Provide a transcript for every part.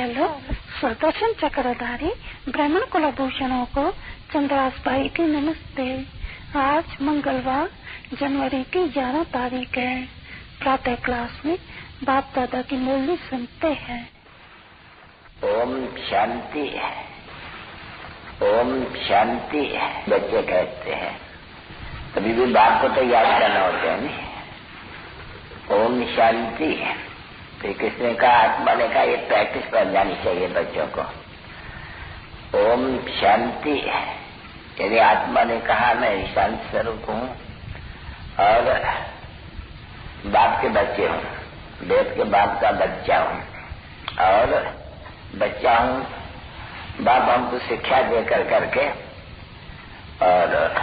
Hello, Sudarshan चक्रधारी ब्राह्मण कुलभूषणों को चंद्रास भाई की नमस्ते। आज मंगलवार जनवरी की 11 तारीख है। प्रातः क्लास में बाप दादा की मुरली सुनते हैं। ओम शांति है, ओम शांति है बच्चे कहते हैं। कभी भी बाप को तो याद करना होता है नहीं। ओम शांति है। तो किसने कहा, आत्मा ने कहा, ये प्रैक्टिस कर जानी चाहिए बच्चों को। ओम शांति है, यदि आत्मा ने कहा मैं शांत स्वरूप हूँ और बाप के बच्चे हूँ, वेद के बाप का बच्चा हूँ और बच्चा हूँ, बाप हमको शिक्षा देकर करके, और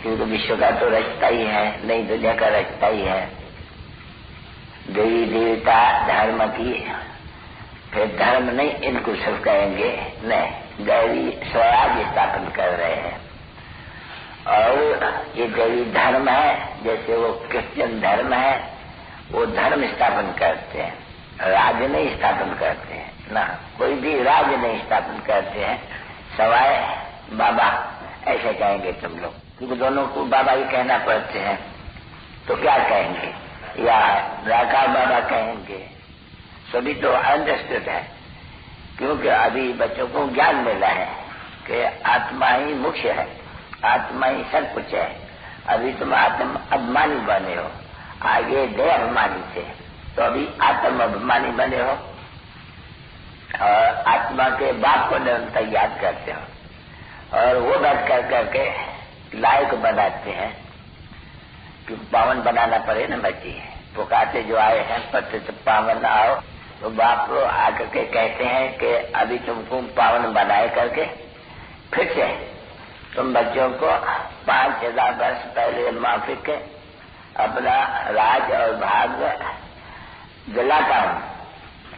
क्योंकि विश्व का तो रचता ही है, नई दुनिया का रचता ही है, देवी देवता धर्म की, फिर धर्म नहीं इनको सिर्फ कहेंगे, नहीं, दैवी स्वराज स्थापन कर रहे हैं। और ये दैवी धर्म है, जैसे वो क्रिश्चियन धर्म है, वो धर्म स्थापन करते हैं, राज नहीं स्थापन करते हैं ना, कोई भी राज नहीं स्थापन करते हैं सवाए बाबा, ऐसे कहेंगे तुम लोग, क्योंकि दोनों को बाबा ही कहना पड़ते हैं। तो क्या कहेंगे, या निराकार बाबा कहेंगे, सभी तो अंडरस्टूड है, क्योंकि अभी बच्चों को ज्ञान मिला है कि आत्मा ही मुख्य है, आत्मा ही सब कुछ है। अभी तुम आत्म अभिमानी बने हो, आगे देह अभिमानी थे, तो अभी आत्म अभिमानी बने हो और आत्मा के बाप को निरंतर याद करते हो और वो बात कर करके लायक बनाते हैं कि पावन बनाना पड़े ना बच्ची। पुकारते जो आए हैं पतित पावन आओ, तो बाप आकर के कहते हैं कि अभी तुमको पावन बनाए करके फिर से तुम बच्चों को 5,000 वर्ष पहले माफी के अपना राज और भाग दिलाता हूँ,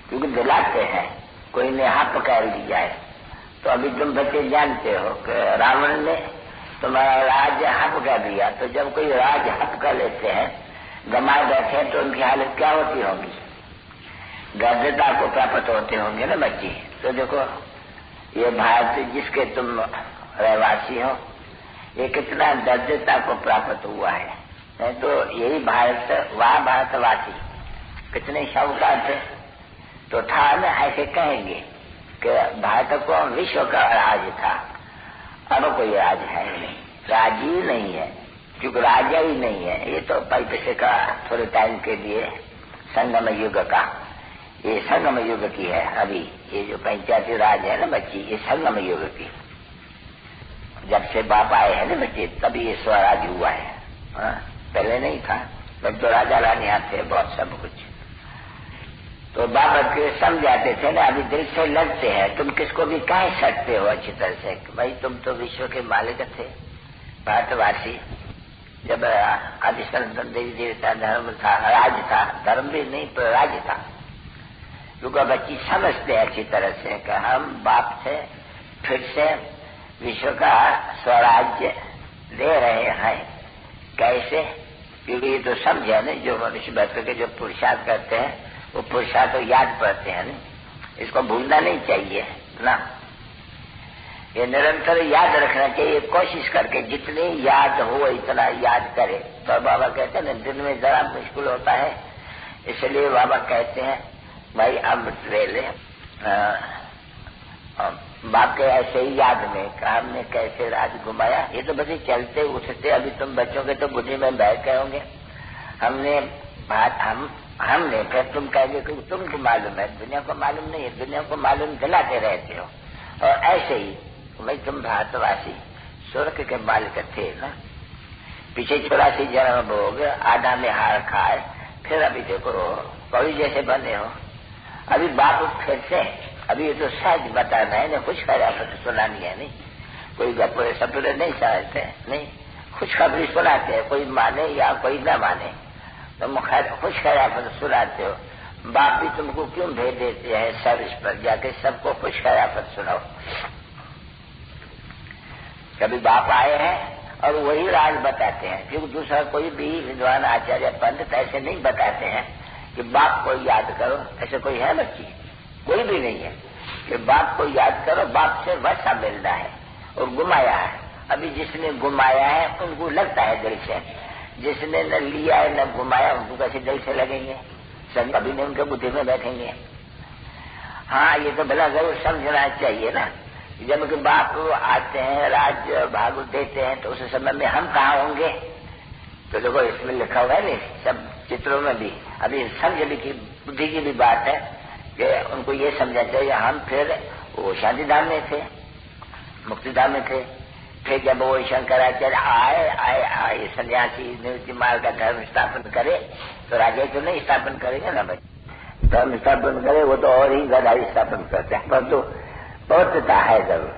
क्योंकि दिलाते हैं, कोई ने हाथ पकड़ ली जाए। तो अभी तुम बच्चे जानते हो कि रावण ने तुम्हारा राज हप कर दिया, तो जब कोई राज हप कर लेते हैं, गमाए बैठे, तो उनकी हालत क्या होती होगी, गर्दता को प्राप्त होते होंगे ना बच्ची। तो देखो ये भारत जिसके तुम रहवासी हो, ये कितना दर्जता को प्राप्त हुआ है। नहीं तो यही भारत, वह भारतवासी कितने शाहूकार थे, तो था ना, ऐसे कहेंगे कि भारत को विश्व का राज था, अब कोई राज है नहीं, राज ही नहीं है, क्योंकि राजा ही नहीं है। ये तो पैसे का थोड़े टाइम के लिए संगम युग का, ये संगम युग की है। अभी ये जो पंचायती राज है ना बच्ची, ये संगम युग की, जब से बाप आए हैं ना बच्चे, तभी ये स्वराज हुआ है। पहले नहीं था, तब तो राजा रानी थे, बहुत सब कुछ। तो बाबा के समझाते थे ना, अभी दिल से लगते हैं, तुम किसको भी कह सकते हो अच्छी तरह से, भाई तुम तो विश्व के मालिक थे, भारतवासी। जब आदि सनातन देवी देवता धर्म था, राज था, धर्म भी नहीं तो राज था, क्योंकि बच्ची समझते अच्छी तरह से कि हम बाप से फिर से विश्व का स्वराज्य ले रहे हैं। कैसे, क्योंकि ये तो समझे न, जो मनुष्य बैठ के जो पुरुषार्थ करते हैं, वो पुरुषार्थ तो याद पड़ते हैं ना, इसको भूलना नहीं चाहिए ना, ये निरंतर याद रखना चाहिए, कोशिश करके जितनी याद हो इतना याद करे। तो बाबा कहते हैं ना, दिन में जरा मुश्किल होता है, इसलिए बाबा कहते हैं भाई अमृत ले ले। बाप के ऐसे ही याद में हमने कैसे राज घुमाया, ये तो बस चलते उठते, अभी तुम बच्चों के तो बुद्धि में बैठ गए होंगे, हमने बात हमने फिर तुम कहेंगे कि तुमको मालूम है, दुनिया को मालूम नहीं है, दुनिया को मालूम दिलाते रहते हो। और ऐसे ही भाई तुम भारतवासी स्वर्ग के मालिक थे ना, पीछे 84 जन्म भोग, आधा में हार खाए, फिर अभी देखो कवि जैसे बने हो। अभी बाप फिर से, अभी ये तो सहज बताना है ना, खुशखबरी सुनानी है, नहीं कोई गप्पे सपरे नहीं समझते, नहीं खुशखबरी सुनाते हैं, कोई माने या कोई न माने, तुम खुशखबरी सुनाते हो। बाप भी तुमको क्यों भेज देते हैं सर्विस पर, जाके सबको खुशखबरी सुनाओ। कभी बाप आए हैं और वही राज बताते हैं, क्योंकि दूसरा कोई भी विद्वान आचार्य पंडित ऐसे नहीं बताते हैं कि बाप को याद करो, ऐसे कोई है बच्ची, कोई भी नहीं है कि बाप को याद करो, बाप से वैसा मिलना है और गुमाया है। अभी जिसने गुमाया है उनको लगता है दिल से, जिसने न लिया है न गुमाया उनको कैसे दिल से लगेंगे, सब कभी नहीं उनके बुद्धि में बैठेंगे। हाँ, ये तो भला जरूर समझना चाहिए ना। जब कि बाप आते हैं, राज्य भाग देते हैं, तो उस समय में हम कहाँ होंगे? तो देखो इसमें लिखा हुआ है नहीं, सब चित्रों में भी। अभी समझ की बुद्धि की भी बात है कि उनको ये समझना चाहिए हम फिर वो शांतिधाम में थे, मुक्तिधाम में थे। फिर जब वो शंकराचार्य आए सन्यासी निवृत्ति मार्ग का धर्म स्थापन करे, तो राजा तो नहीं स्थापन करेंगे ना भाई। धर्म स्थापन करे वो तो और ही गधाई स्थापन करते हैं, परंतु पवित्रता है जरूर,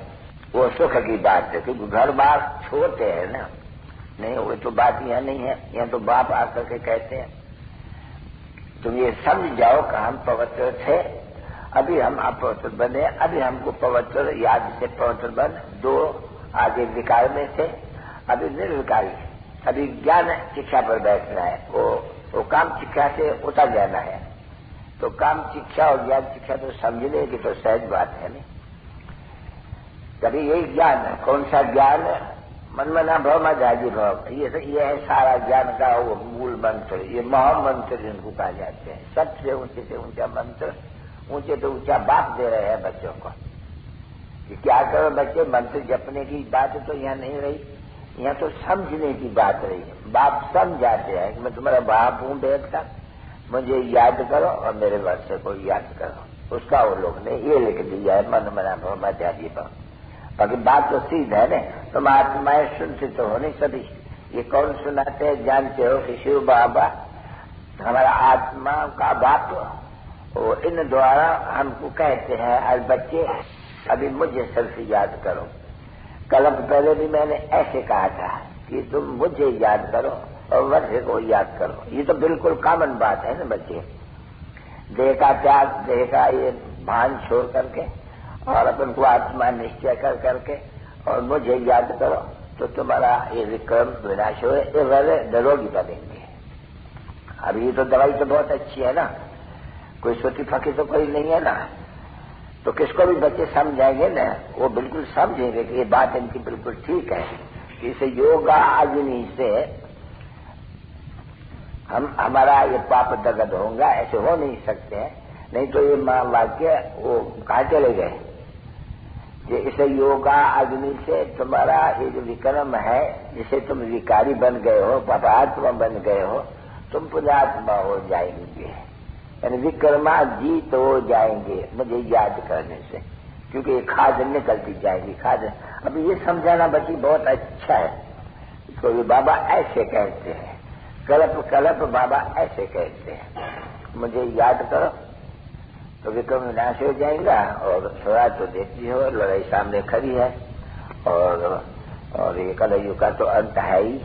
वो सुख की बात है। क्योंकि घर बार छोड़ते हैं ना, नहीं वो तो बात यहाँ नहीं है। यहाँ तो बाप आकर के कहते हैं तुम ये समझ जाओ कि हम पवित्र थे, अभी हम अपवित्र बने, अभी हमको पवित्र याद से पवित्र बन दो, आगे विकार में थे, अभी निर्विकारी, अभी ज्ञान शिक्षा पर बैठना है, वो काम शिक्षा से उतर जाना है। तो काम शिक्षा और ज्ञान शिक्षा तो समझने की तो सहज बात है नहीं। कभी यही ज्ञान है, कौन सा ज्ञान? मन मना भव में जागी भव, ये है सारा ज्ञान का वो मूल मंत्र, ये महामंत्र जिनको कहा जाते हैं। सबसे ऊंचा मंत्र, ऊंचे तो ऊंचा बाप दे रहे हैं बच्चों को कि क्या करो बच्चे, मंत्र जपने की बात तो यहाँ नहीं रही, यहाँ तो समझने की बात रही है। बाप समझाते हैं कि मैं तुम्हारा बाप हूँ बैठ का, मुझे याद करो और मेरे वर्ष को याद करो। उसका वो लोग ने ये लिख दिया है मन मना भव में जागी भव। बाकी बात तो सीधा है ना, तुम आत्माएं सुनते तो हो नहीं सभी। ये कौन सुनाते हैं जानते हो कि शिव बाबा हमारा आत्मा का बाप, वो इन द्वारा हमको कहते हैं आज बच्चे अभी मुझे सिर्फ याद करो। कल पहले भी मैंने ऐसे कहा था कि तुम मुझे याद करो और वर्ष को याद करो। ये तो बिल्कुल कॉमन बात है ना बच्चे। देह का त्याग, देह का ये भान छोड़ करके और अपन को आत्मा निश्चय कर करके और मुझे याद करो, तो तुम्हारा ये विक्रम विनाश हो, ये वाले निरोगी बनेंगे। अब ये तो दवाई तो बहुत अच्छी है ना, कोई सोती फकी तो कोई नहीं है ना। तो किसको भी बच्चे समझाएंगे ना, वो बिल्कुल समझेंगे कि ये बात इनकी बिल्कुल ठीक है। इसे योगा अग्नि से हमारा ये पाप दगद होगा, ऐसे हो नहीं सकते हैं। नहीं तो ये वाक्य वो कहाँ चले गए कि इसे योगा अग्नि से तुम्हारा ये जो विक्रम है, जिसे तुम विकारी बन गए हो, पापात्मा बन गए हो, तुम पुण्यात्मा हो जाएंगे, यानी विक्रमा जीत हो जाएंगे मुझे याद करने से, क्योंकि ये खाद निकलती जाएगी खाद। अभी ये समझाना बच्ची बहुत अच्छा है। इसको ये बाबा ऐसे कहते हैं, कल्प कल्प बाबा ऐसे कहते हैं, मुझे याद करो तो विक्रम विनाश हो जाएगा। और थोड़ा तो देखती हो लड़ाई सामने खड़ी है, और ये कलयुग का तो अंत है ही,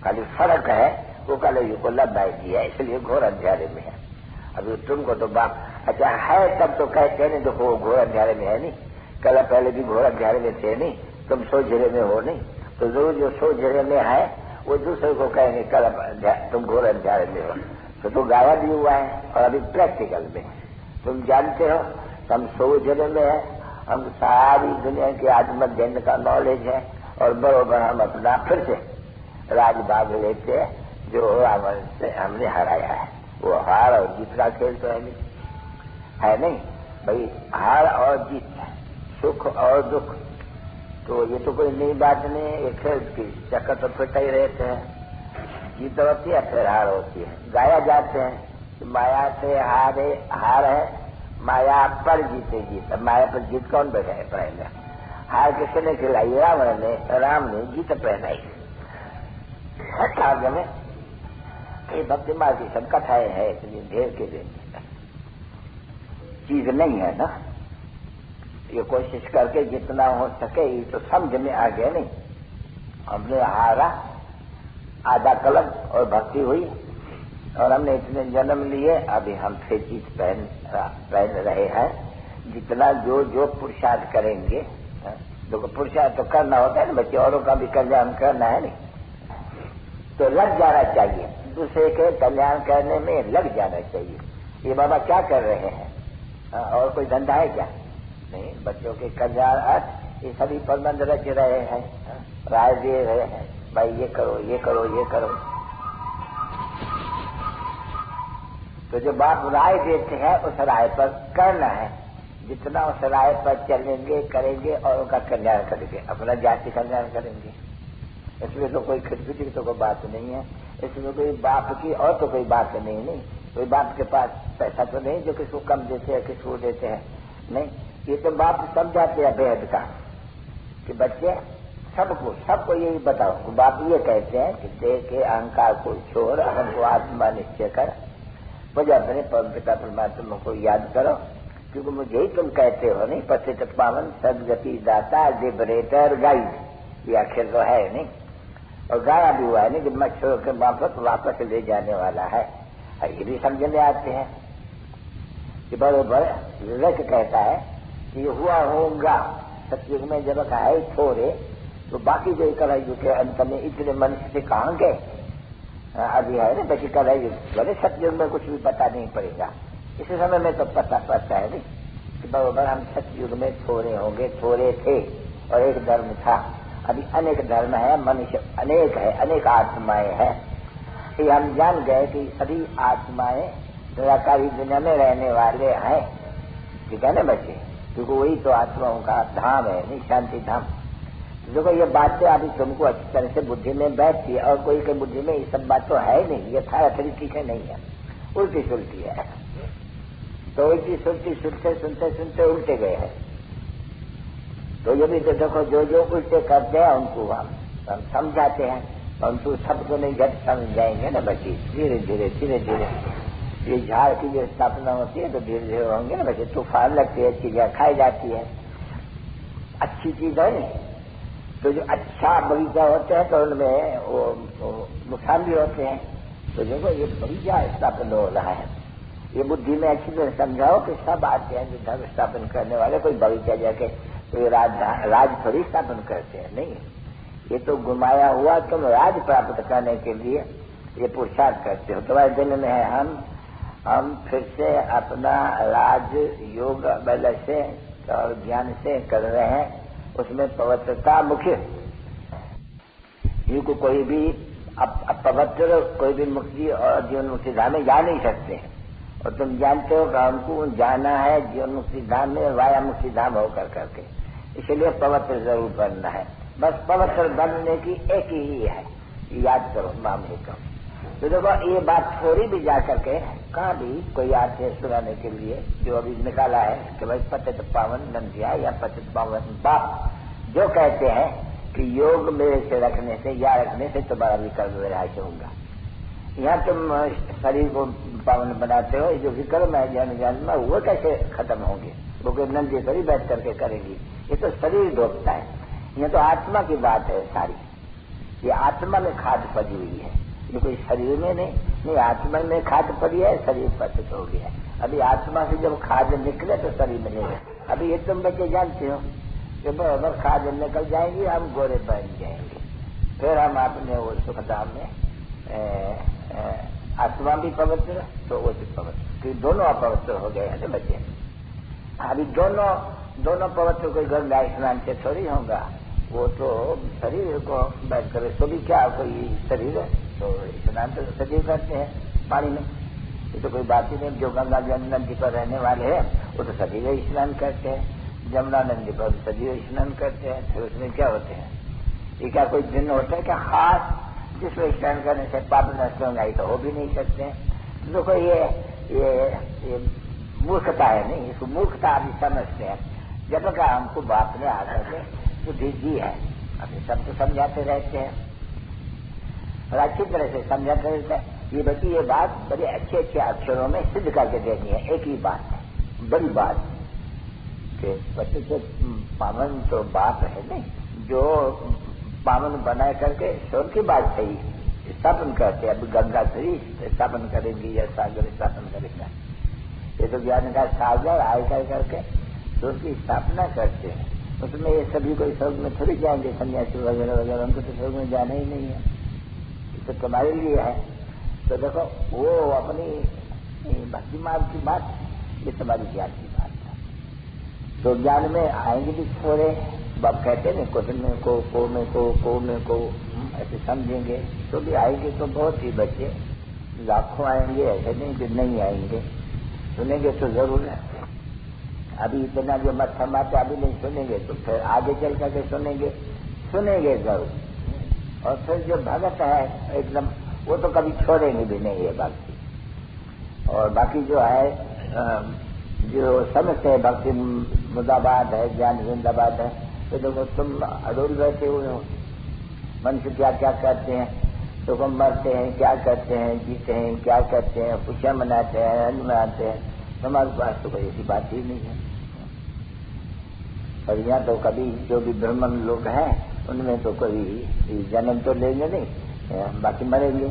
खाली फर्क है वो कलयुग को लंबाई दी है, इसलिए घोर अंधेरे में है। अभी तुमको तो बाप अच्छा है तब तो कहते हैं नहीं, देखो घोर अंधेरे में है नहीं, कल पहले भी घोर अंधेरे में थे नहीं, तुम सोझरे में हो नहीं, तो जो सोझरे में है वो दूसरे को कहेंगे कल तुम घोर अंधेरे में हो। तो गाया भी हुआ है। और अभी प्रैक्टिकल में तुम जानते हो हम सोझरे में है, हम सारी दुनिया के आत्मज्ञान का नॉलेज है, और बरोबर हम अपना फिर से राजभाग लेते हैं जो रावण से हमने हराया है। वो हार और जीत का खेल तो है नहीं भाई, हार और जीत, सुख और दुख, तो ये तो कोई नई बात नहीं है। ये खेल की चक्कर तो फिरता ही रहते हैं, जीत होती है फिर हार होती है। गाया जाते हैं कि माया से हार है, माया पर जीते जीत। माया पर जीत कौन बैठे पहले? हार किसी ने खिलाई? राम ने जीत पहनाई। में ये भक्ति मार्ग की सब कथाएं है, इतनी ढेर के दिन चीज नहीं है ना। ये कोशिश करके जितना हो सके ये तो समझ में आ गया नहीं। हमने हारा आधा कलम और भक्ति हुई, और हमने इतने जन्म लिए, अभी हम फिर चीज पहन रहे हैं। जितना जो पुरुषार्थ करेंगे, देखो पुरुषार्थ तो करना होता है ना बच्चे, औरों का भी कल्याण करना है नहीं, तो लग जाना चाहिए, दूसरे के कल्याण करने में लग जाना चाहिए। ये बाबा क्या कर रहे हैं? और कोई धंधा है क्या? नहीं, बच्चों के कल्याण अर्थ ये सभी प्रबंध रच रहे हैं, राय दे रहे हैं, भाई ये करो ये करो ये करो। तो जो बाप राय देते हैं उस राय पर करना है, जितना उस राय पर चलेंगे करेंगे और उनका कल्याण करेंगे, अपना जाति कल्याण करेंगे। इसमें तो कोई खिटपिटी तो कोई बात नहीं है, इसमें कोई बाप की और तो कोई बात नहीं। कोई बाप के पास पैसा तो नहीं जो किसको कम देते हैं किसको देते हैं, नहीं। ये तो बाप समझाते हैं भेद का कि बच्चे सबको यही बताओ। बाप ये कहते हैं कि देह के अहंकार को छोड़ अहम को आत्मा निश्चय कर, मुझे अपने परम पिता परमात्मा को याद करो, क्योंकि मुझे ही तुम कहते हो नहीं, पतित पावन सदगति दाता लिबरेटर गाइड, ये आखिर तो है नहीं। और गाया भी हुआ है नहीं कि मच्छरों के माफक वापस ले जाने वाला है। ये भी समझने आते हैं कि बरोबर विवेक कहता है कि हुआ होगा सतयुग में जब है थोड़े, तो बाकी जो कलयुग के अंत में इतने मनुष्य से कहाँ गए? अभी है ना बची कलयुग, बोले सतयुग में कुछ भी पता नहीं पड़ेगा, इस समय में तो पता पड़ता है नहीं कि बरोबर हम सतयुग में थोड़े होंगे, थोड़े थे और एक धर्म था। अभी अनेक धर्म है, मनुष्य अनेक है, अनेक आत्माएं हैं। ये हम जान गए कि सभी आत्माएं निराकारी दुनिया में रहने वाले हैं, ठीक है ना बच्चे, क्योंकि वही तो आत्माओं का धाम है नहीं, शांति धाम। देखो ये बातें अभी तुमको अच्छी तरह से बुद्धि में बैठती है, और कोई के बुद्धि में ये सब बात तो है नहीं, ये था ठीक है नहीं है, उल्टी सुलटी है। तो उल्टी सुलटी सुनते सुनते सुनते उल्टे गए हैं। तो ये भी तो देखो जो जो उल्टे करते हैं उनको हम समझाते हैं, परंतु सबको नहीं झट समझ जाएंगे ना बच्चे, धीरे धीरे धीरे धीरे। ये झाड़ की जो स्थापना होती है तो धीरे धीरे होंगे ना बच्चे, तूफान लगती है, चीजें खाई जाती है, अच्छी चीज है नहीं। तो जो अच्छा बगीचा होते हैं तो उनमें वो नुकसान भी होते हैं। तो देखो ये बगीचा स्थापन हो रहा है, ये बुद्धि में अच्छी तरह समझाओ कि सब आते हैं जो धर्म स्थापन करने वाले, कोई बगीचा जाके कोई राज थोड़ी स्थापन करते हैं, नहीं। ये तो घुमाया हुआ तुम राज प्राप्त करने के लिए ये पुरुषार्थ करते हो। तुम्हारे दिल में है हम फिर से अपना राज योग बल से और ज्ञान से कर रहे हैं, उसमें पवित्रता मुख्य। युग कोई भी अपवित्र कोई भी मुक्ति और जीवन मुक्ति धाम में जा नहीं सकते, और तुम जानते हो कि हमको जाना है जीवन मुक्ति धाम में, वाया मुक्ति धाम होकर करके, इसलिए पवित्र जरूर बनना है। बस पवित्र बनने की एक ही है, याद करो मामले को। तो देखो ये बात थोड़ी भी जा करके कहाँ भी कोई आते है सुनाने के लिए, जो अभी निकाला है कि भाई पतित पावन नंदिया या पतित पावन बाप जो कहते हैं कि योग मेरे से रखने से या रखने से तुम्हारा विकल्प विनाश होगा। यहाँ तुम शरीर को पावन बनाते हो, जो विकल्प है जन में वो कैसे खत्म होंगे? वो कोई नंदी थोड़ी बैठ करके करेगी, ये तो शरीर डूबता है। यह तो आत्मा की बात है सारी, ये आत्मा में खाद पड़ी हुई है, ये कोई शरीर में नहीं, आत्मा में खाद पड़ी है, शरीर पतित हो गया है। अभी आत्मा से जब खाद निकले तो शरीर मिलेगा। अभी ये तुम बच्चे जानते हो कि बराबर खाद निकल जाएंगी, हम गोरे बन जाएंगे, फिर हम अपने वो सुखधाम में आत्मा भी पवित्र तो वो भी पवित्र, कि दोनों अपवित्र हो गए हैं बच्चे। अभी दोनों पवित्र कोई गंगा स्नान से थोड़ी होगा, वो तो शरीर को बैठ कर तो भी क्या कोई शरीर है तो स्नान तो सजीव करते हैं पानी में, ये तो कोई बात ही नहीं। जो गंगा नदी पर रहने वाले हैं वो तो सजीव स्नान करते हैं, जमुना नदी पर सजीव स्नान करते हैं, फिर उसमें क्या होते हैं? ये क्या कोई दिन होता है क्या खास जिसमें स्नान करने से पाप नष्ट होगा? तो हो भी नहीं सकते हैं। देखो ये मूर्खता है नहीं, इसको मूर्खता अभी समझते हैं। जब तक हमको बाप ने आकर के बुद्धि दी है, अभी सबको समझाते रहते हैं और अच्छी तरह से समझाते रहते हैं। ये बच्ची ये बात बड़े अच्छे अच्छे अक्षरों में सिद्ध करके देनी है। एक ही बात है, बड़ी बात कि बच्चे से पावन तो बाप है नहीं, जो पावन बना करके स्वर्ग की बात सही स्थापन करते हैं। अब गंगा सही स्थापन करेंगी या सागर स्थापन करेगा, ये तो ज्ञान का सागर आय करके स्वर्ग की स्थापना करते हैं। उसमें ये सभी कोई स्वर्ग में थोड़ी जाएंगे, सन्यासी वगैरह वगैरह, उनको तो स्वर्ग में जाना ही नहीं है, ये तो तुम्हारे लिए है। तो देखो वो अपनी भक्ति मार्ग की बात, ये तुम्हारी ज्ञान की बात। तो ज्ञान में आएंगे भी थोड़े, बाप कहते नहीं कुछ में को में को ऐसे समझेंगे तो भी आएंगे तो बहुत ही बच्चे, लाखों आएंगे, ऐसे नहीं कि नहीं आएंगे। सुनेंगे तो जरूर है। अभी इतना जो मत्था मारते अभी नहीं सुनेंगे तो फिर आगे चल करके सुनेंगे जरूर। और फिर जो भगत है एकदम वो तो कभी छोड़ेंगे भी नहीं ये भक्ति। और बाकी जो है जो समझते हैं भक्ति मुर्दाबाद है, ज्ञान जिंदाबाद है, तो देखो तुम अड़ोल बैठे हुए हो। मनुष्य क्या क्या करते हैं, तो हम मरते हैं, क्या करते हैं, जीते हैं, क्या करते हैं, खुशियां मनाते हैं, अन्न मनाते हैं। हमारे पास तो कोई ऐसी बात ही नहीं है। और यहाँ तो कभी जो भी ब्राह्मण लोग हैं उनमें तो कोई जन्म तो लेंगे नहीं, बाकी मरेंगे।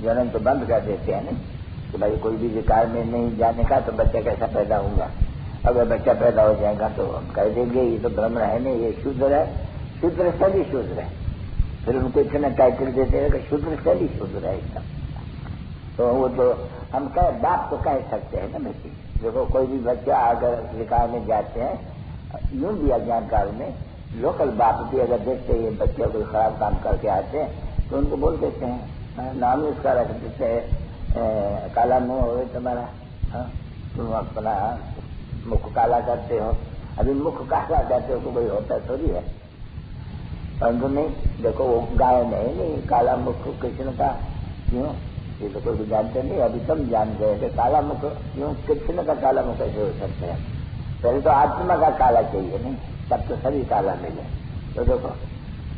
जन्म तो बंद कर देते हैं नहीं कि भाई कोई भी विकार में नहीं जाने का, तो बच्चा कैसा पैदा होगा। अगर बच्चा पैदा हो जाएगा तो हम कह देंगे ये तो ब्राह्मण है नहीं, ये शूद्र है, शूद्र सभी शूद्र है। फिर उनको इतना टाइटल देते हैं कि शूद्र सभी शूद्र है एकदम। तो वो तो हम बाप तो कह सकते हैं ना बेटी। देखो कोई भी बच्चा अगर विकार में जाते हैं, यूं भी अज्ञान काल में लोकल बाप भी अगर देखते हैं ये बच्चे कोई खराब काम करके आते हैं तो उनको बोल देते हैं, नाम ही उसका रख देते हैं, काला मुंह हो तुम्हारा, तुम अपना मुख काला करते हो। अभी मुख काला करते हो तो कोई होता थोड़ी है, परंतु नहीं। देखो वो गाय नहीं काला मुख कृष्ण का, क्यों ये तो कोई जानते नहीं। अभी तुम जान गए कि काला मुख क्यों, कृष्ण का काला मुख कैसे हो सकते हैं। पहले तो आत्मा का काला चाहिए नहीं, तब तो सभी काला मिले। तो देखो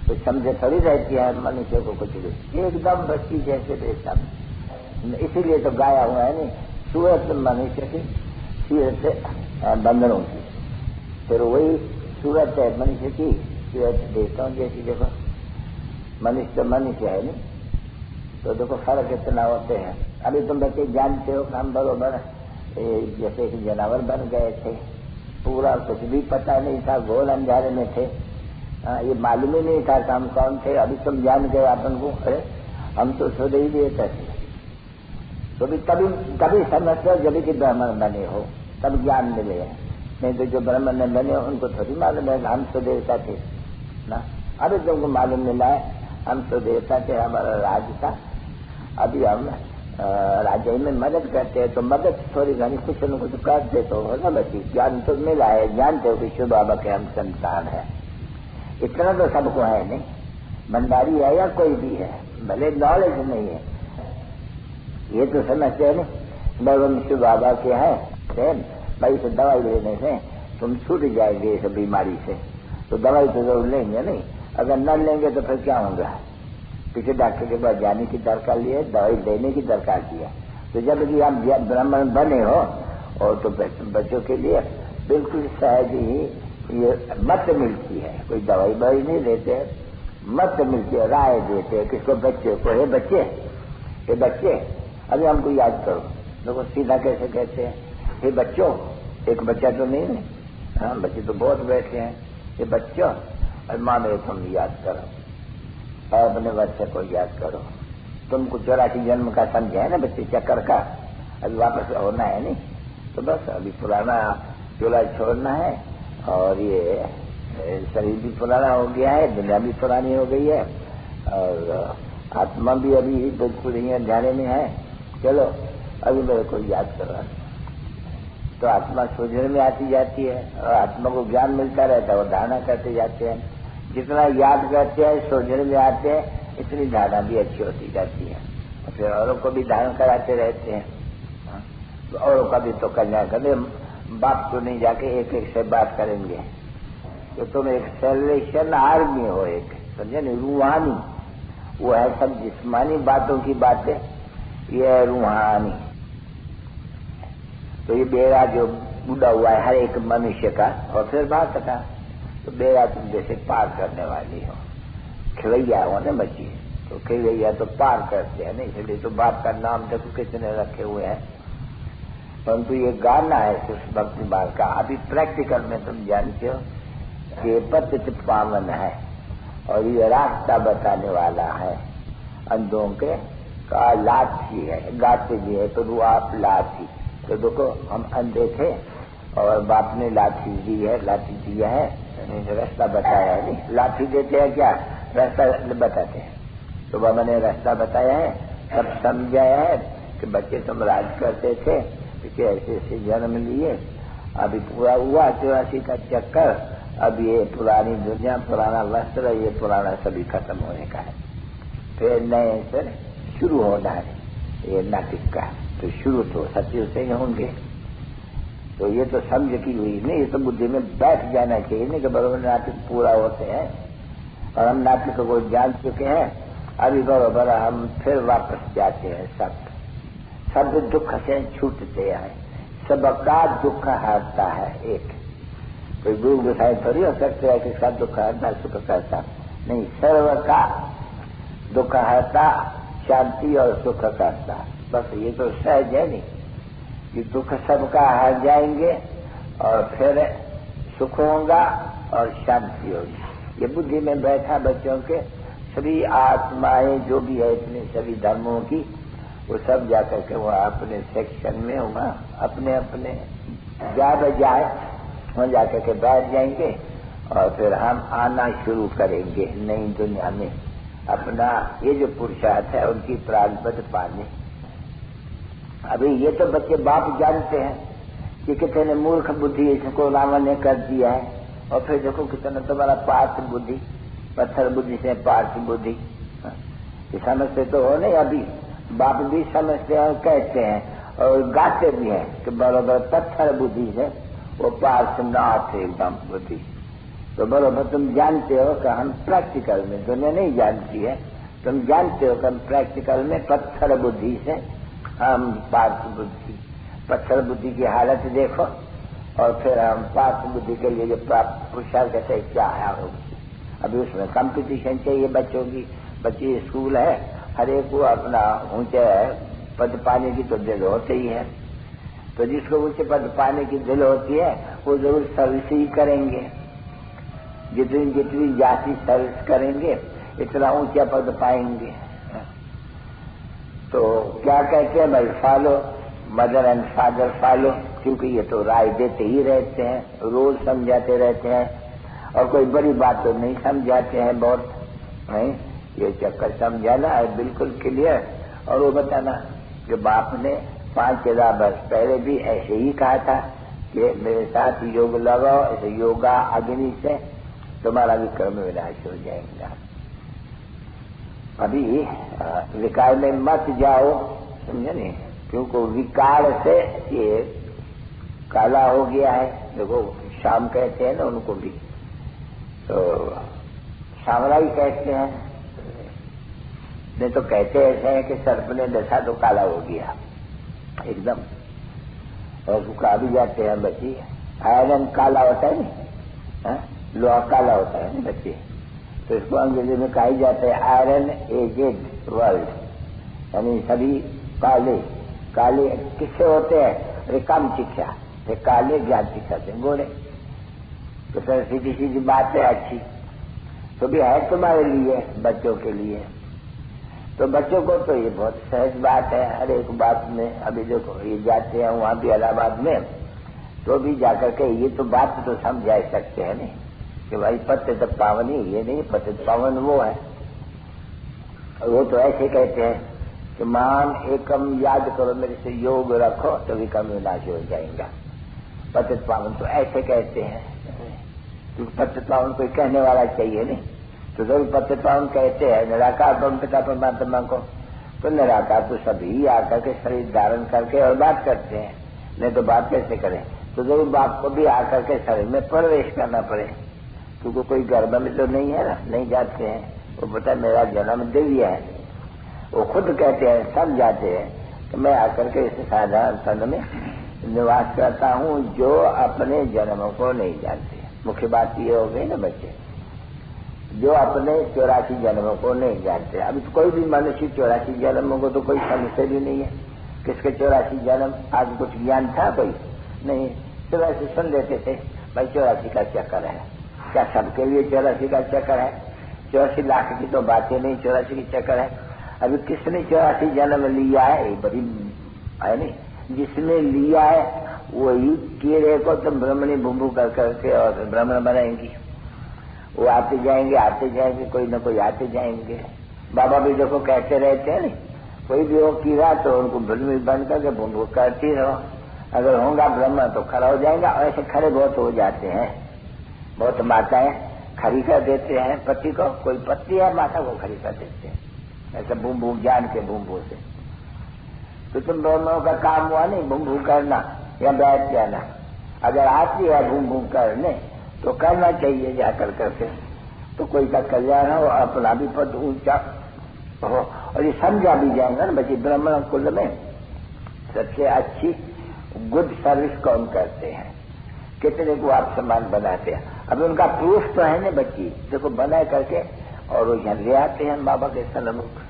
कुछ समझे थोड़ी रहती है मनुष्य को कुछ भी, एकदम बच्ची जैसे बेसम। इसीलिए तो गाया हुआ है नहीं, सूरत मनुष्य की, सूरत से बंदरों की। फिर वही सूरत है मनुष्य की, सूरत देखता हूँ जैसी। देखो मनुष्य तो मनुष्य है नहीं, तो देखो फर्क इतना होते हैं। अभी तुम बच्चे जानते हो हम बरोबर जैसे कि जानवर बन गए थे, पूरा कुछ भी पता नहीं था, घोर अंधारे में थे, ये मालूम ही नहीं था कि हम कौन थे। अभी तुम जान गए अपन को, अरे हम तो सुध ही देते थे। तो भी कभी समझते हो जब कि ब्राह्मण बने हो तब ज्ञान मिले हैं, नहीं तो जो ब्राह्मण ने बने उनको थोड़ी मालूम है हम तो देवता थे ना। अभी तुमको मालूम मिला है हम तो देवता थे, हमारा राज था। अभी हम राज्य में मदद करते हैं तो मदद थोड़ी घनी कुछ न कुछ करते तो हो ना बच्ची। ज्ञान तो मिला है, जानते हो कि शिव बाबा के हम संतान है, इतना तो सबको है नहीं। भंडारी है या कोई भी है, भले नॉलेज नहीं है ये तो समझते हैं नहीं। भगवान शिव बाबा के हैं भाई, से दवाई लेने से तुम छूट जाएंगे इस बीमारी से, तो दवाई तो जरूर लेंगे नहीं। अगर न लेंगे तो फिर क्या होगा, किसी डॉक्टर के पास जाने की दरकार ली है, दवाई देने की दरकार की है। तो जब कि आप ब्राह्मण बने हो और तो बच्चों के लिए बिल्कुल सहज ही ये मत मिलती है, कोई दवाई बवाई नहीं देते, मत मिलती है, राय देते हैं किसको, बच्चे को। ये बच्चे अभी हमको याद करो, देखो सीधा कैसे कहते हैं, ये बच्चों, एक बच्चा तो नहीं है, हाँ बच्चे तो बहुत बैठे हैं। ये बच्चों और माँ मेरे तुम याद करो, और अपने बच्चे को याद करो। तुमको 84 जन्म का समझे है ना बच्चे, चक्कर का अभी वापस होना है नहीं, तो बस अभी पुराना चोला छोड़ना है। और ये शरीर भी पुराना हो गया है, दुनिया भी पुरानी हो गई है, और आत्मा भी अभी बिल्कुल ही अंधेरे में है। चलो अभी मेरे को याद करो, तो आत्मा सूझने में आती जाती है और आत्मा को ज्ञान मिलता रहता है, वो धारणा करते जाते हैं। जितना याद करते हैं सोचने में आते हैं, इतनी धारणा भी अच्छी होती जाती है। और फिर औरों को भी धारण कराते रहते हैं, तो औरों का भी तो कल्याण करें। बाप तो नहीं जाके एक एक से बात करेंगे, तो तुम एक सेलिब्रेशन आर्मी हो, एक समझे नहीं, रूहानी। वो है सब जिस्मानी बातों की बातें, ये है रूहानी। तो ये बेड़ा जो बूढ़ा हुआ है हर एक मनुष्य का, और फिर बात का, तो बेड़ा तुम जैसे पार करने वाली हो, खिलैया हो ना बच्ची, तो खिलैया तो पार करते हैं ना, इसलिए तो बाप का नाम देखो कितने रखे हुए हैं। परंतु ये गाना है कृष्ण भक्ति बाल का, अभी प्रैक्टिकल में तुम जानते हो कि पतित पावन है और ये रास्ता बताने वाला है अंधों के का। लाठी है, गाते भी है तो आप लाठी। तो देखो हम अंधे थे और बाप ने लाठी दी है, लाठी दिया है, रास्ता बताया है। नहीं, लाठी देते हैं क्या, रास्ता बताते हैं। तो बाबा ने रास्ता बताया है, सब समझाया है कि बच्चे तुम राज करते थे, कि ऐसे ऐसे जन्म लिए, अभी पूरा हुआ 84 का चक्कर, अब ये पुरानी दुनिया, पुराना वस्त्र, ये पुराना सभी खत्म होने का है, फिर नए से शुरू होना है ये नाटक का। तो शुरू तो सत्य से ही होंगे। तो ये तो समझ की हुई नहीं, ये तो बुद्धि में बैठ जाना चाहिए नहीं कि बराबर नाटक पूरा होते हैं और हम नाटक को जान चुके हैं, अभी बराबर हम फिर वापस जाते हैं। सब दुख से छूटते हैं, सबका दुख हरता है एक। कोई गुरु गुसाई थोड़ी हो सकते है कि इसका दुख हरता सुख करता नहीं, सर्व का दुख हरता, शांति और सुख करता। बस ये तो सहज है नहीं कि दुख सबका हर जाएंगे और फिर सुख होगा और शांति होगी। ये बुद्धि में बैठा बच्चों के सभी आत्माएं जो भी है इतने सभी धर्मों की, वो सब जाकर के वहाँ अपने सेक्शन में वहाँ अपने अपने जाए वहाँ जाकर के बैठ जाएंगे और फिर हम आना शुरू करेंगे नई दुनिया में। अपना ये जो पुरुषार्थ है उनकी प्रारब्ध पाने। अभी ये तो बच्चे बाप जानते हैं कि कितने मूर्ख बुद्धि इसको रावण ने कर दिया है, और फिर देखो कितना तुम्हारा पार्थ बुद्धि, पत्थर बुद्धि से पार्थ बुद्धि। ये समझते तो हो नहीं, अभी बाप भी समझते हैं और कहते हैं और गाते भी हैं कि बराबर पत्थर बुद्धि से वो पार्श्वनाथ एकदम बुद्धि। तो बराबर तुम जानते हो कि हम प्रैक्टिकल में, दुनिया नहीं जानती है, तुम जानते हो कि हम प्रैक्टिकल में पत्थर बुद्धि से हम पार्थ बुद्धि, पत्थर बुद्धि की हालत देखो और फिर हम पार्थ बुद्धि के लिए जो प्राप्त पुरुषार्थ कहते क्या है होगी। अभी उसमें कंपटीशन चाहिए बच्चों की, बच्चे स्कूल है, हर एक को अपना ऊंचे पद पाने की तो दिल होते ही है। तो जिसको ऊंचे पद पाने की दिल होती है वो जरूर सर्विस ही करेंगे, जितनी जाति सर्विस करेंगे इतना ऊंचा पद पाएंगे। तो क्या कहते हैं भाई, follow mother and father follow, क्योंकि ये तो राय देते ही रहते हैं, रोज समझाते रहते हैं और कोई बड़ी बात तो नहीं समझाते हैं बहुत, नहीं ये चक्कर समझाना है बिल्कुल क्लियर। और वो बताना कि बाप ने 5,000 वर्ष पहले भी ऐसे ही कहा था कि मेरे साथ योग लगाओ, ऐसे योगा अग्नि से तुम्हारा विक्रम विनाश हो जाएगा। अभी विकार में मत जाओ, समझे नहीं, क्योंकि विकार से ये काला हो गया है। देखो शाम कहते हैं ना उनको भी, तो सामराई कहते हैं, नहीं तो कहते ऐसे हैं कि सर्प ने दशा तो काला हो गया एकदम, और सुखा भी जाते हैं बच्चे। आयरन काला होता है ना, लोहा काला होता है ना बच्चे, तो इसको अंग्रेजी में कहा जाता है आयरन एजेड वर्ल्ड, यानी सभी काले। काले किससे होते हैं, अरे काम शिक्षा, काले ज्ञान शिक्षा से गोरे। तो सर सीधी सीधी बात है अच्छी, तो भी है तुम्हारे लिए, बच्चों के लिए। तो बच्चों को तो ये बहुत सहज बात है, हर एक बात में। अभी देखो ये जाते हैं वहां भी इलाहाबाद में, तो भी जाकर के ये तो बात तो समझा सकते हैं नहीं कि भाई पतित पावन ही, ये नहीं पतित पावन वो है। वो तो ऐसे कहते हैं कि मान एकम याद करो, मेरे से योग रखो तो विक्रम विनाश हो जाएगा। पतित पावन तो ऐसे कहते हैं, क्योंकि पतित पावन कोई कहने वाला चाहिए नहीं, तो जरूर पतित पावन कहते हैं निराकार ब्रह्म पिता परमात्मा को। तो निराकार तो सभी आकर के शरीर धारण करके और बात करते हैं, नहीं तो बात कैसे करें। तो जरूर बाप को भी आकर के शरीर में प्रवेश करना पड़े, क्योंकि कोई गर्भ में तो नहीं है ना, नहीं जाते हैं। वो पता मेरा जन्म दिव्य है, वो खुद कहते हैं, सब जाते हैं कि मैं आकर के इस साधारण तन में निवास करता हूँ जो अपने जन्म को नहीं जानते। मुख्य बात ये हो गई ना बच्चे, जो अपने 84 जन्मों को नहीं जानते। अभी तो कोई भी मनुष्य 84 जन्मों को तो कोई समझते भी नहीं है, किसके 84 जन्म। आज कुछ ज्ञान था कोई नहीं, तो वैसे सुन लेते थे भाई 84 का चक्कर है। क्या सबके लिए 84 का चक्कर है? 84 लाख की तो बातें नहीं, 84 की चक्कर है। अभी किसने 84 जन्म लिया है, बड़ी है नहीं, जिसने लिया है वही कीड़े को तुम ब्रह्मणी बुम्बू कर करके और ब्राह्मण बनाएंगी। वो आते जाएंगे, कोई न कोई आते जाएंगे। बाबा भी देखो कहते रहते हैं, नहीं कोई भी हो कीड़ा तो उनको ब्रह्मणी बन करके बुम्बू करती रहो, अगर होगा ब्रह्म तो खड़ा हो जाएगा। और ऐसे खड़े बहुत हो जाते हैं, बहुत माताएं खड़ी कर देते हैं पति को, कोई पति है माता को खड़ी कर देते हैं ऐसा बुम्बू ज्ञान के बुम्बू से। तो तुम ब्राह्मणों का काम हुआ नहीं बुम्बू करना या बैठ जाना। अगर आती है बुम्बू करने तो करना चाहिए जाकर करके, तो कोई का कल्याण हो, अपना भी पद ऊंचा हो। और ये समझा भी जाएगा ना बच्चे, ब्राह्मण कुल में सबसे अच्छी गुड सर्विस कौन करते हैं, कितने को आप सम्मान बनाते हैं। अब उनका प्रूफ तो है ना बच्ची, देखो बना करके और वो यहाँ ले आते हैं बाबा के सन्मुख,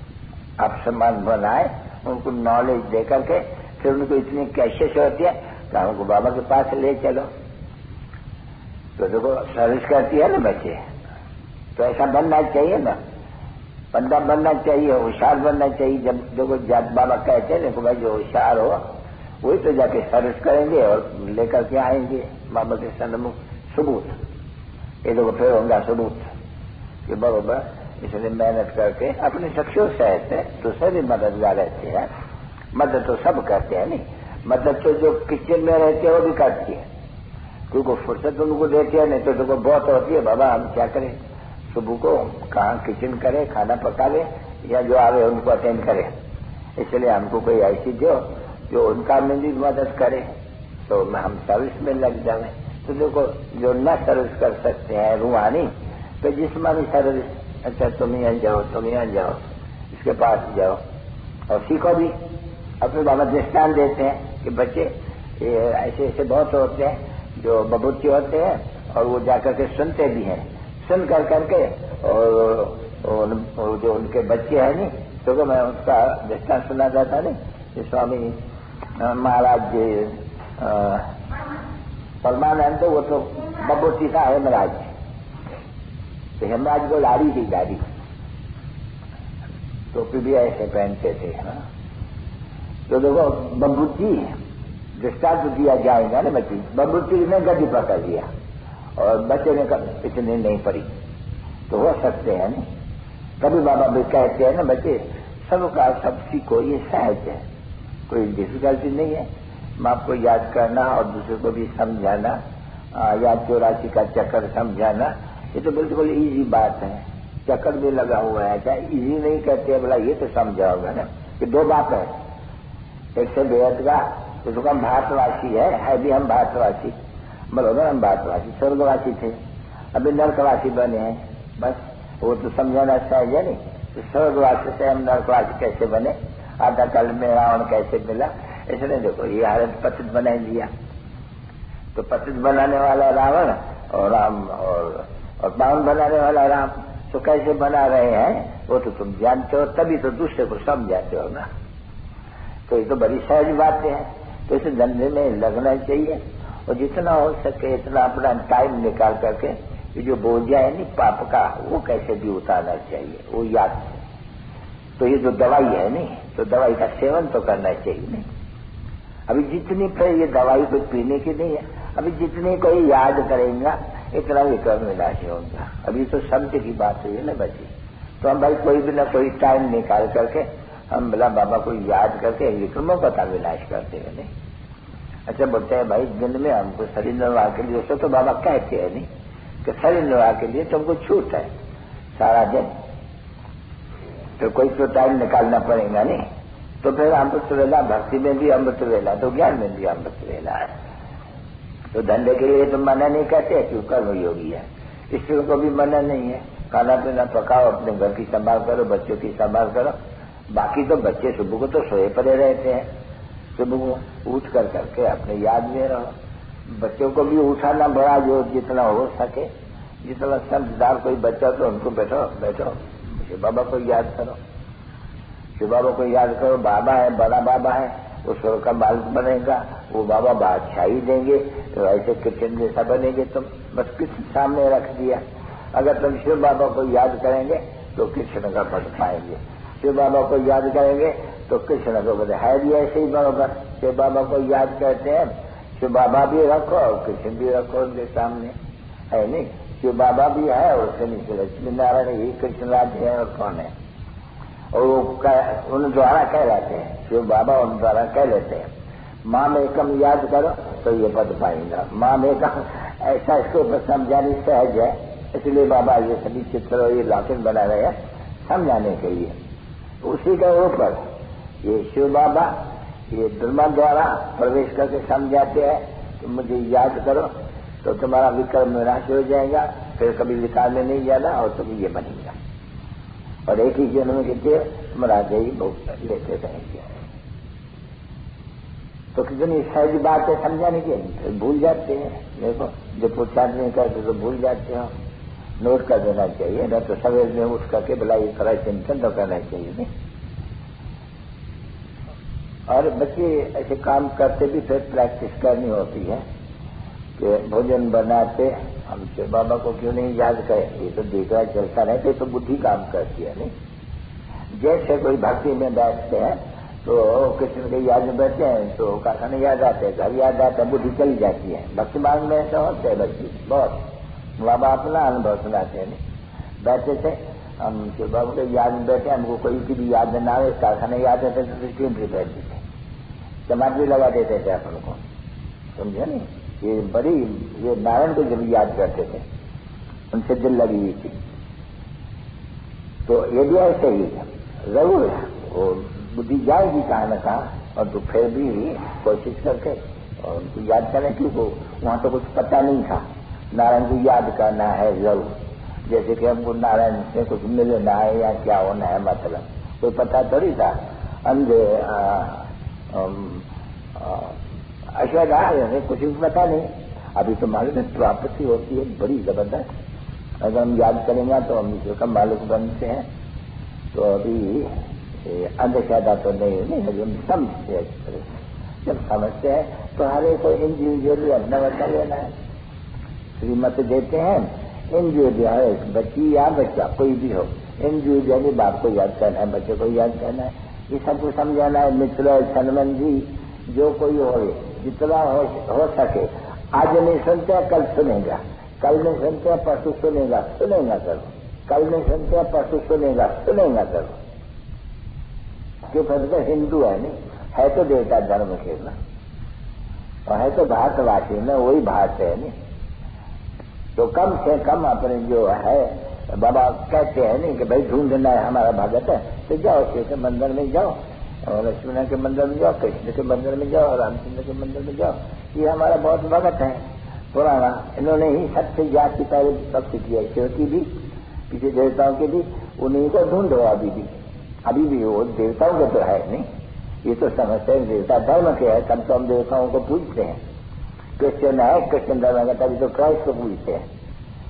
आप सम्मान बनाए, उनको नॉलेज दे करके फिर उनको इतनी कैशियस होती है कि हमको बाबा के पास ले चलो। तो देखो सर्विस करती है ना बच्चे, तो ऐसा बनना चाहिए ना, बंदा बनना चाहिए, होशियार बनना चाहिए। जब देखो बाबा कहते हैं देखो भाई जो होशियार हो वही तो जाके सर्विस करेंगे और लेकर के आएंगे बाबा के सन्मुख सबूत। ये देखो फिर होगा सबूत कि बरोबर इसलिए मेहनत करके अपने शख्सियों से रहते हैं, दूसरे भी मददगार रहते हैं। मदद तो सब करते हैं, नहीं मदद तो जो किचन में रहते हैं वो भी करती है, क्योंकि फुर्सत उनको देते हैं, नहीं तो देखो बहुत होती है बाबा हम क्या करें, सुबह को कहाँ किचन करे, खाना पकावे या जो आवे उनको अटेंड करे। इसलिए हमको कोई ऐसी जो उनका में भी मदद करे तो हम सर्विस में लग जाए। तो देखो जो न सर्विस कर सकते हैं रूहानी, तो जिस्मानी सर्विस, अच्छा तुम यहाँ जाओ, इसके पास जाओ और सीखो भी। अपने बाबा दृष्टान देते हैं कि बच्चे ऐसे ऐसे बहुत होते हैं जो बबूती होते हैं और वो जाकर के सुनते भी हैं, सुन कर करके और जो उनके बच्चे हैं नहीं, तो मैं उसका दृष्टान सुना जाता नहीं, स्वामी महाराज परमानंद, तो वो तो बबूती था हेमराज, तो हेमराज को लाड़ी थी गाड़ी, टोपी भी ऐसे पहनते थे। हाँ तो देखो बबूती दृष्टांत दिया जाएगा ना बच्ची, बबूती ने गड्डी पकड़ लिया और बच्चे ने इतनी नहीं पड़ी, तो हो सकते हैं नहीं। कभी बाबा भी कहते हैं ना बच्चे सबका सब सीखो, ये सहज है, कोई डिफिकल्टी नहीं है। माँ को याद करना और दूसरे को भी समझाना, याद 84 का चक्कर समझाना, ये तो बिल्कुल इजी बात है। चक्कर भी लगा हुआ है, क्या इजी नहीं कहते बोला, ये तो समझाओगे ना कि दो बात है, एक से बेहद का उसको हम भारतवासी है भी हम भारतवासी, बोलो हम भारतवासी स्वर्गवासी थे, अभी नरकवासी बने हैं, बस वो तो समझाना चाहिए नहीं। तो स्वर्गवासी से हम नरकवासी कैसे बने, आधा कल में रावण कैसे मिला, इसलिए देखो ये हालत पतित बना दिया। तो पतित बनाने वाला रावण और राम और पावन बनाने वाला राम, तो कैसे बना रहे हैं वो तो तुम जानते हो, तभी तो दूसरे को समझाते हो ना। तो ये तो बड़ी सहज बातें हैं। तो इस धंधे में लगना चाहिए और जितना हो सके इतना अपना टाइम निकाल करके ये जो बोझा है नहीं पाप का, वो कैसे भी उतारना चाहिए, वो याद से। तो ये जो दवाई है नहीं, तो दवाई का सेवन तो करना चाहिए नहीं। अभी जितनी फिर ये दवाई कोई पीने की नहीं है, अभी जितनी कोई याद करेगा इतना विक्रम विनाशी होगा। अभी तो शब्द की बात हुई है ना बच्ची, तो हम भाई कोई भी ना कोई टाइम निकाल करके हम बोला बाबा को याद करके विक्रमों का विनाश करते हैं नहीं। अच्छा बोलते हैं भाई दिन में हमको शरीर निर्वाह के लिए, उसको तो बाबा कहते हैं नहीं कि शरीर निर्वाह के लिए तुमको छूट है सारा दिन, तो कोई तो टाइम निकालना पड़ेगा नहीं। तो फिर अमृत वेला भक्ति में भी अमृत वेला, तो ज्ञान में भी अमृत वेला है। तो धंधे के लिए तो मना नहीं कहते क्यों, कर्म योगी है, स्त्रियों को भी मना नहीं है, खाना पीना पकाओ, अपने घर की संभाल करो, बच्चों की संभाल करो। बाकी तो बच्चे सुबह को तो सोए पड़े रहते हैं, सुबह को उठ कर करके अपने याद में रहो। बच्चों को भी उठाना बड़ा जो जितना हो सके, जितना समझदार कोई बच्चा तो उनको बैठो शिव बाबा को याद करो, शिव बाबा को याद करो। बाबा है, बड़ा बाबा है, वो स्वर्ग का मालिक बनेगा, वो बाबा बादशाही देंगे, तो ऐसे कृष्ण जैसा बनेंगे तुम। बस कृष्ण सामने रख दिया, अगर तुम शिव बाबा को याद करेंगे तो कृष्ण का पद पाएंगे, शिव बाबा को याद करेंगे तो कृष्ण को पद है भी ऐसे ही बराबर। शिव बाबा को याद करते हैं शिव बाबा भी रखो और कृष्ण भी रखो उनके सामने, है नहीं? शिव बाबा भी है और उसके नीचे लक्ष्मी नारायण, यही कृष्णराज है और कौन है? और वो उन द्वारा कह लेते हैं, शिव बाबा उन द्वारा कह लेते हैं, माम एकम याद करो तो ये पद पाएंगा। माम एकम ऐसा इसको समझानी सहज है, इसलिए बाबा ये सभी चित्र और ये लॉकेट बना रहे हैं समझाने के लिए। उसी के ऊपर ये शिव बाबा ये ब्रह्मा द्वारा प्रवेश करके समझाते हैं कि मुझे याद करो तो तुम्हारा विक्रम विनाश हो जाएगा, फिर कभी विकार में नहीं जाना और तुम ये बनेगा और एक ही जन्म के लिए तुम राजा ही लेते रहेंगे। तो कितनी सहज बात है समझाने की, फिर भूल जाते हैं। देखो जो पूछताछ नहीं करते तो भूल जाते हो, नोट कर देना चाहिए, न तो सवेर में उठ करके भला ये थोड़ा चिंतन तो करना चाहिए नहीं। और बच्चे ऐसे काम करते भी फिर प्रैक्टिस करनी होती है कि भोजन बनाते हम शिव बाबा को क्यों नहीं याद करें, ये तो देखा चलता रहते तो बुद्धि काम करती है नहीं। जैसे कोई भक्ति में बैठते हैं तो कृष्ण के याद में बैठते हैं तो कारखाने याद आते हैं, घर याद आता है, बुद्धि चली जाती है। भक्ति मार्ग में ऐसा होता है बच्चे बहुत, बाबा अपना अनुभव सुनाते हैं नहीं। बैठे थे हम शिव बाबा के याद में बैठे, हमको कोई की भी याद न आवे, कारखाने याद आते तो स्क्रीन पर बैठते थे, समाज भी लगा देते थे अपन को, समझे नहीं? ये बड़ी ये नारायण को जब याद करते थे उनसे दिल लगी हुई थी। तो ये भी ऐसे ही जरूर वो बुद्धि जाएगी कहाँ न कहाँ, और तो फिर भी कोशिश करके और उनको याद करें, क्योंकि वहां तो कुछ पता नहीं था। नारायण को याद करना है जरूर, जैसे कि हमको नारायण से कुछ मिलना है या क्या होना है, मतलब कोई पता थोड़ी था। अंधे अश्वदाह कुछ भी पता नहीं। अभी तो मालूम है प्राप्ति होती है बड़ी जबरदस्त, अगर हम याद करेंगे तो हम ईश्वर का मालिक बनते हैं। तो अभी अंधश्रद्धा तो नहीं हम समझते हैं, जब समझते हैं तो हर एक को इंडिविजुअली अपना बच्चा लेना है। श्रीमत देते हैं इंडिविजुअल, बच्ची या बच्चा कोई भी हो, इंडिविजुअली बाप को याद करना है, बच्चे को याद करना है, ये सबको समझाना है। मित्र सनमंदी जो कोई हो, जितना हो सके, आज नहीं सुनते कल सुनेगा, कल नहीं सुनते परसों सुनेगा, सुनेगा करो, कल नहीं सुनते परसों सुनेगा, सुनेगा करो। क्यों कहते हिंदू है नहीं, है तो देवता धर्म के ना, और है तो भारतवासी ना, वही भारत है नहीं। तो कम से कम अपने जो है बाबा कहते हैं नहीं कि भाई ढूंढना है हमारा भगत है, तो जाओ शिव के मंदिर में जाओ, और लक्ष्मण के मंदिर में जाओ, कृष्ण के मंदिर में जाओ, रामचंद्र के मंदिर में जाओ, ये हमारा बहुत भगत है पुराना। इन्होंने ही सबसे जाति पहले भक्ति किया, शिव की भी, किसी देवताओं की भी, उन्हीं को ढूंढो। अभी भी वो देवताओं के तो है नहीं, ये तो समझते हैं देवता धर्म के है, तब तो हम देवताओं को पूजते हैं। क्रिश्चियन है, क्रिश्चियन धर्म का तभी तो क्राइस्ट को पूजते हैं,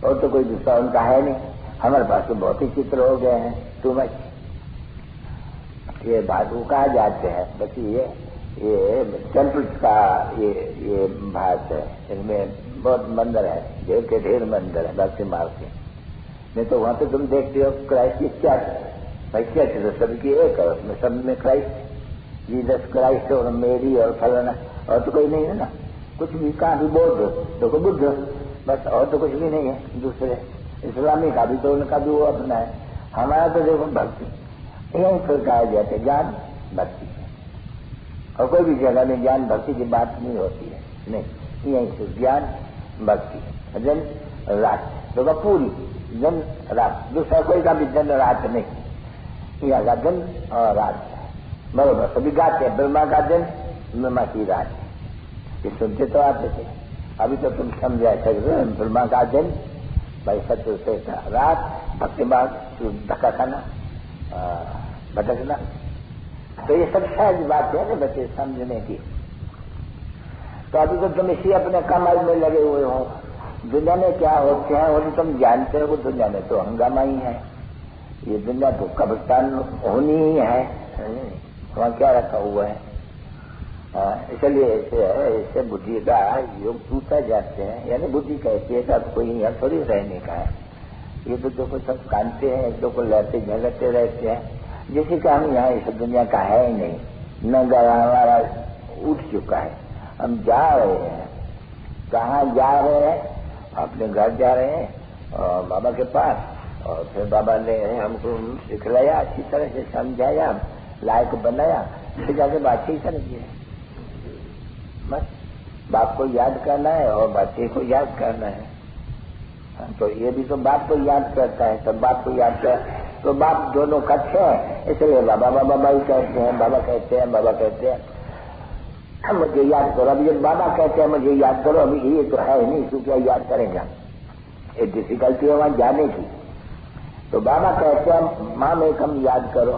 और तो कोई दूसरा उनका है नहीं। हमारे पास तो बहुत ही चित्र हो गए हैं, टू मच। ये बात वो कहा जाते हैं, बस ये टेम्पल्स का ये भारत है, इनमें बहुत मंदिर है, ढेर के ढेर मंदिर है भक्ति मार्ग के। नहीं तो वहां तो तुम देखते हो क्राइस्ट की चर्च, भाई चर्च तो सबकी एक है, उसमें सब में क्राइस्ट, जीसस क्राइस्ट और मेरी और फलाना, और तो कोई नहीं है ना, कुछ भी। कहाँ भी बौद्ध तो बुद्ध, बस, और तो कुछ भी नहीं है। दूसरे इस्लामी का भी तो उनका भी वो अपना है, हमारा तो देखो भक्ति यही फिर कहा जाते ज्ञान भक्ति, और कोई भी जगह में ज्ञान भक्ति की बात नहीं होती है, नहीं, यही से ज्ञान भक्ति दिन रात, देखो पूरी दिन रात, दूसरा कोई का भी दिन रात नहीं, यहाँ का दिन और रात बरोबर सभी गाते हैं। ब्रह्मा का दिन, ब्रह्मा की रात, ये सुनते तो आते थे। अभी तो तुम समझा सकते, ब्रह्मा का दिन भाई सत्य से रात, भक्ति बाग धक्का खाना, भटकना, तो ये सब सहज बात है ना बच्चे समझने की। तो अभी तो तुम इसी अपने कमाई में लगे हुए हो, दुनिया में क्या होते हैं वो तो तुम जानते हो, दुनिया में तो हंगामा ही है, ये दुनिया तो कब्रिस्तान होनी ही है, वहां क्या रखा हुआ है। इसलिए इससे बुद्धि का योग टूटा जाते हैं, यानी बुद्धि कहती है कि कोई यहाँ थोड़ी रहने का है, ये तो जो सब कानते हैं, एक दो को लड़ते झगड़ते रहते हैं, जिससे कि हम यहाँ इस दुनिया का है ही नहीं, न गया हमारा उठ चुका है, हम जा रहे हैं, कहाँ जा रहे हैं? अपने घर जा रहे हैं और बाबा के पास, और फिर बाबा ने हमको सिखलाया, अच्छी तरह से समझाया, लायक बनाया, फिर जाके बात ही करेंगे। बस बाप को याद करना है और बच्चे को याद करना है। तो ये भी तो बाप को याद करता है, तो बाप को याद कर, तो बाप दोनों कच्चे हैं, इसलिए बाबा बाबा ही कहते हैं, बाबा कहते हैं, बाबा कहते हैं मुझे याद करो। अब ये बाबा कहते हैं मुझे याद करो, अभी ये तो है नहीं, इसको क्या याद करेगा? एक डिफिकल्टी है वहां जाने की। तो बाबा कहते हैं माँ में कम याद करो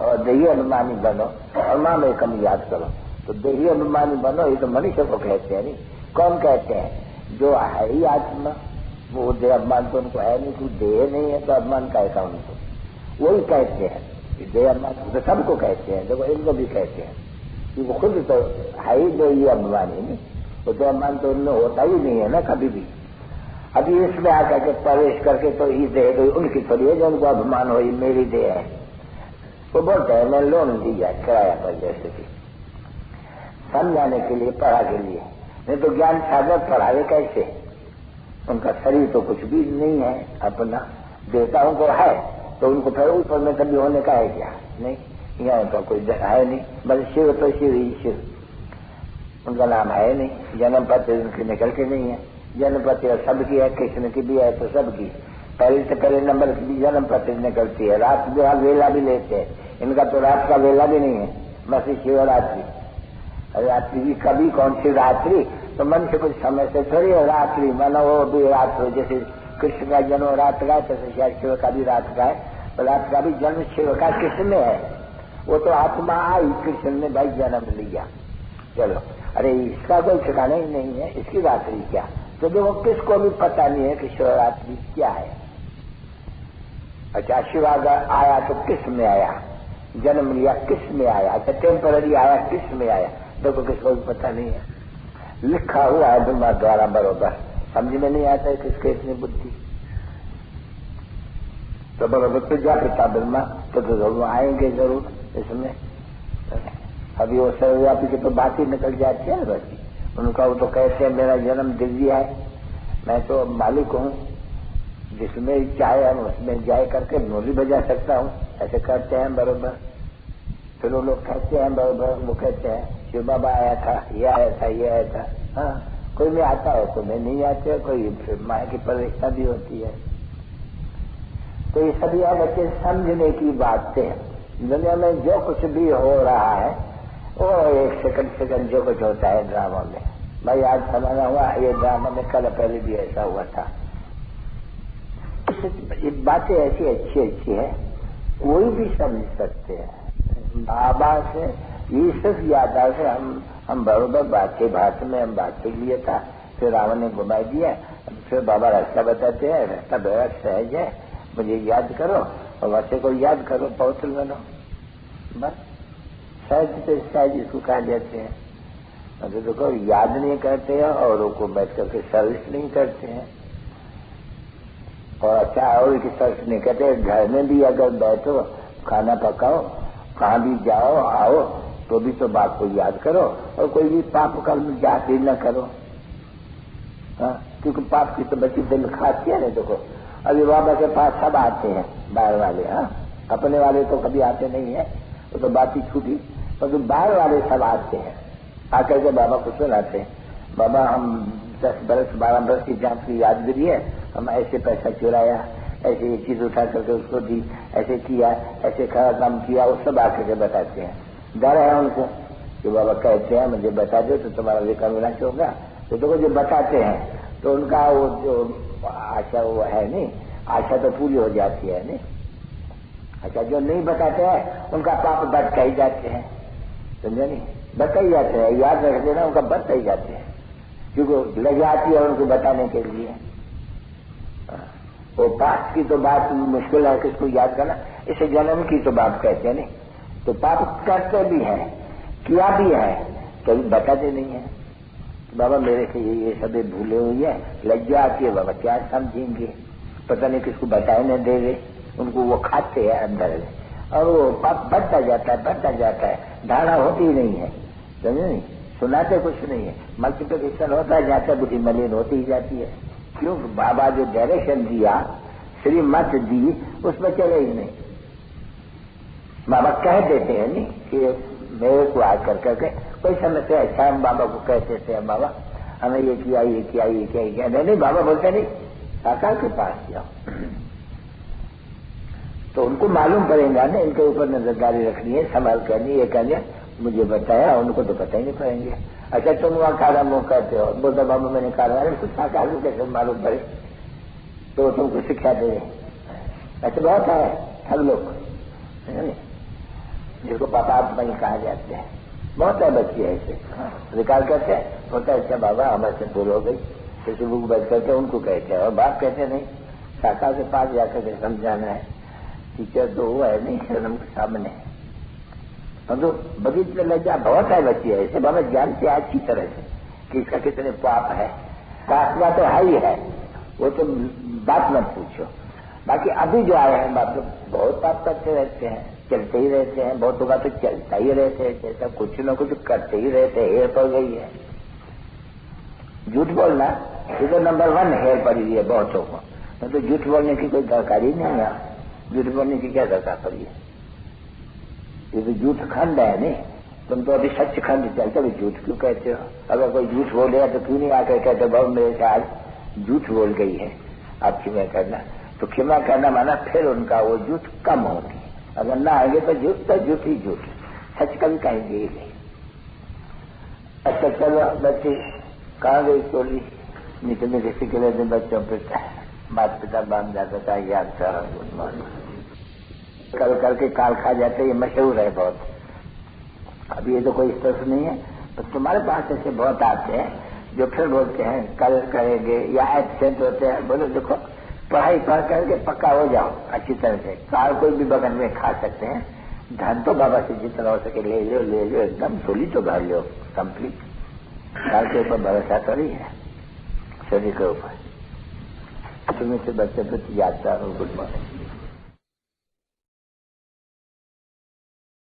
और देही अभिमानी बनो, और माँ में कम याद करो। तो देही अभिमानी बनो ये तो मनुष्य को कहते हैं, नहीं कौन कहते हैं? जो है ही आत्मा, वो देह अभिमान तो उनको है नहीं, तो देह नहीं है तो अभिमान कहता उनको, वही कहते हैं देह अभिमान। तो सबको कहते हैं, देखो इनको भी कहते हैं, वो खुद तो है ही देही अभिमानी, नहीं वो देह अभिमान तो उनमें होता ही नहीं है ना कभी भी। अभी इसमें आकर के प्रवेश करके तो ये देह तो उनकी थोड़ी है जो उनको अभिमान हो, मेरी देह है। वो बोलते हैं मैं लोन दिया किराया पर, जैसे कि समझाने के लिए, पढ़ा के लिए, नहीं तो ज्ञान सागर पढ़ावे कैसे? उनका शरीर तो कुछ भी नहीं है अपना, देवताओं को है तो उनको फिर ऊपर में कभी होने का है क्या? नहीं, यहाँ का कोई है नहीं, बस शिव तो शिव ही शिव, उनका नाम है नहीं। जन्म पत्र उनकी निकलती नहीं है, जन्म पत्र सबकी है, कृष्ण की भी है तो सबकी, पहले से पहले नंबर की भी जन्म पत्र निकलती है। रात भी वेला भी लेते हैं, इनका तो रात का वेला भी नहीं है, बस शिवरात्रि। रात्रि भी कभी कौन सी रात्रि? तो मन से कुछ समय से थोड़ी है रात्रि, मानो वो भी रात हो, जैसे कृष्ण का जन्म रात का है तो शायद शिव का भी रात का है, तो रात का भी जन्म शिव का किसमें है? वो तो आत्मा आई, कृष्ण ने भाई जन्म लिया, चलो। अरे इसका कोई ठिकाना ही नहीं है, इसकी रात्रि क्या? तो देखो किसको भी पता नहीं है कि शिवरात्रि क्या है। अच्छा शिव आया तो किस में आया? जन्म लिया किस में आया? अच्छा टेम्पररी आया किस में आया? देखो किसको भी पता नहीं है, लिखा हुआ है ब्रह्मा द्वारा बरोबर, समझ में नहीं आता है किसके इतनी बुद्धि। तो बरोबर प्रजापिता ब्रह्मा तो जरूर आएंगे जरूर इसमें। अभी वो सर्वव्यापी की तो बात ही निकल जाती है ना बच्ची, उनका वो तो कहते हैं मेरा जन्म दिव्य है, मैं तो मालिक हूँ, जिसमें चाहे हम उसमें जाए करके नोली बजा सकता हूँ, ऐसे करते हैं बरोबर। फिर वो लोग कहते हैं बरोबर, वो कहते हैं शिव बाबा आया था, ये आया था, ये आया था। हाँ कोई में आता है, कोई में नहीं आते, कोई माया की परीक्षा भी होती है। तो ये सभी है बच्चे समझने की बातें। दुनिया में जो कुछ भी हो रहा है वो एक सेकंड जो कुछ होता है ड्रामा में, भाई आज समाना हुआ ये ड्रामा में, कल पहले भी ऐसा हुआ था। ये बातें ऐसी अच्छी है, कोई भी समझ सकते हैं। बाबा से ये सिर्फ याद आ से हम बरोबर बातचीत भाषा में हम बात के लिए था, फिर रावण ने घुमा दिया, फिर बाबा रास्ता बताते हैं, रास्ता बड़ा सहज है, मुझे याद करो और बच्चे को याद करो, पवित्र बनो, बस सहज से सहज इसको कहा जाते हैं। तो देखो याद नहीं करते हैं औरों को बैठ करके सर्विस नहीं करते हैं, और अच्छा और की सर्विस नहीं करते। घर में भी अगर बैठो खाना पकाओ, कहाँ भी जाओ आओ तो भी तो बाप को याद करो, और कोई भी पाप कर्म जाति न करो। हाँ क्योंकि पाप की तो बच्ची दिल खाती है ना। देखो अभी बाबा के पास सब आते हैं बाहर वाले, हाँ अपने वाले तो कभी आते नहीं है, वो तो बात ही छूटी, तो बाहर वाले सब आते हैं, आकर के बाबा को सुनाते हैं, बाबा हम 10 बरस 12 बरस की जांच की यादगिरी है, हम ऐसे पैसा चुराया, ऐसे ये चीज उठा करके उसको दी, ऐसे किया, ऐसे खराब काम किया, वो सब आकर के बताते हैं। डर है उनको कि बाबा कहते हैं मुझे बता दो तो तुम्हारा विकार विनाश होगा। तो देखो जो बताते हैं तो उनका वो जो आशा वो है नहीं, आशा तो पूरी हो जाती है नहीं। अच्छा जो नहीं बताते हैं उनका पाप बढ़ता ही जाते हैं, समझे नहीं, बढ़ता ही जाते हैं, याद रख देना उनका बढ़ता ही जाते हैं, क्योंकि लग जाती है उनको बताने के लिए। वो पाप की तो बात मुश्किल है किसको याद करना, इसे जन्म की तो बात कहते हैं नहीं। तो पाप करते भी हैं, किया भी है, कभी बताते नहीं है। बाबा मेरे से ये सभी भूले हुई है, लज्जा आती है, बाबा क्या समझेंगे, पता नहीं किसको बताए न देवे, उनको वो खाते हैं अंदर में, और वो पाप बढ़ता जाता है, धारणा होती ही नहीं है, समझे नहीं। सुनाते कुछ नहीं है। मल्टीप्लिकेशन होता जाता, बुद्धि मलिन होती ही जाती है। क्यों? बाबा जो डायरेक्शन दिया, श्रीमत दी, उसमें चले ही नहीं। बाबा कह देते हैं नहीं कि मेरे को आज करके कोई समस्या अच्छा, हम बाबा को कहते थे, हम बाबा हमें ये किया ये किया ये किया ये किया, नहीं बाबा बोलते नहीं, साकार के पास जाओ। तो उनको मालूम पड़ेगा ना, इनके ऊपर नजरदारी रखनी है, संभाल करनी है, कहने मुझे बताया, उनको तो पता ही नहीं पड़ेंगे। अच्छा तुम वहां काला मुंह करते हो, बोलता बाबा मैंने कहा कुछ साकार को कैसे मालूम पड़े, तो तुमको शिक्षा दे। ऐसे बहुत है हर लोग, जिसको पापात्मा ही कहा जाते हैं, बहुत है बच्चे ऐसे रिकॉर्ड करते हैं, बोलता है अच्छा बाबा हमारे से भूल हो गई, किसी बुक बैठ करके उनको कहते हैं, और बाप कहते नहीं, शाखा के पास जाकर के समझाना है। टीचर तो वो है नहीं शर्म के सामने, तो बगीच में लज्जा बहुत है बच्चे ऐसे, बाबा जानते हैं अच्छी तरह से कि इसका कितने पाप है। आत्मा तो है ही है, वो तो बात मत पूछो। बाकी अभी जो आए हैं बाप लोग बहुत पाप करते रहते हैं, चलते ही रहते हैं, बहुत होगा तो चलता ही रहते हैं, जैसा कुछ न कुछ करते ही रहते हैं। हेर पड़ गई है, झूठ बोलना ये तो नंबर 1 हेर पड़ी है बहुतों को। तो झूठ बोलने की कोई दरकार ही नहीं है, झूठ बोलने की क्या दरकार पड़ी है? ये तो झूठ खंड है नहीं, तुम तो अभी सच खंड चलते भी झूठ क्यों कहते हो? अगर कोई झूठ बोलेगा तो क्यों नहीं आकर कहते बहु मेरे से आज झूठ बोल गई है, आप क्षमा करना। तो क्षमा करना माना फिर उनका वो झूठ कम होगी, अगर ना आएंगे तो झूठ ही झूठ, सच कभी कहेंगे ही नहीं। अच्छा चलो बच्चे कहाँ गई टोली? नीचे में किसी के लिए बच्चों पे माता पिता बांध जाता था, याद था गुड मॉर्निंग कल करके काल खा जाते, ये मशहूर है बहुत। अब ये तो कोई स्ट्रेस नहीं है, तो तुम्हारे पास ऐसे बहुत आते हैं जो फिर बोलते हैं कल करेंगे, या एब्सेंट होते हैं। बोलो देखो पढ़ाई पढ़ करके पक्का हो जाओ अच्छी तरह से, काल कोई भी बगन में खा सकते हैं, धन तो बाबा से जितना हो सके ले लो एकदम सोली तो भर लो कंप्लीट। काल के ऊपर भरोसा तो नहीं है, शरीर के ऊपर। तुम्हें से बच्चे प्रति याद करो गुड मॉर्निंग।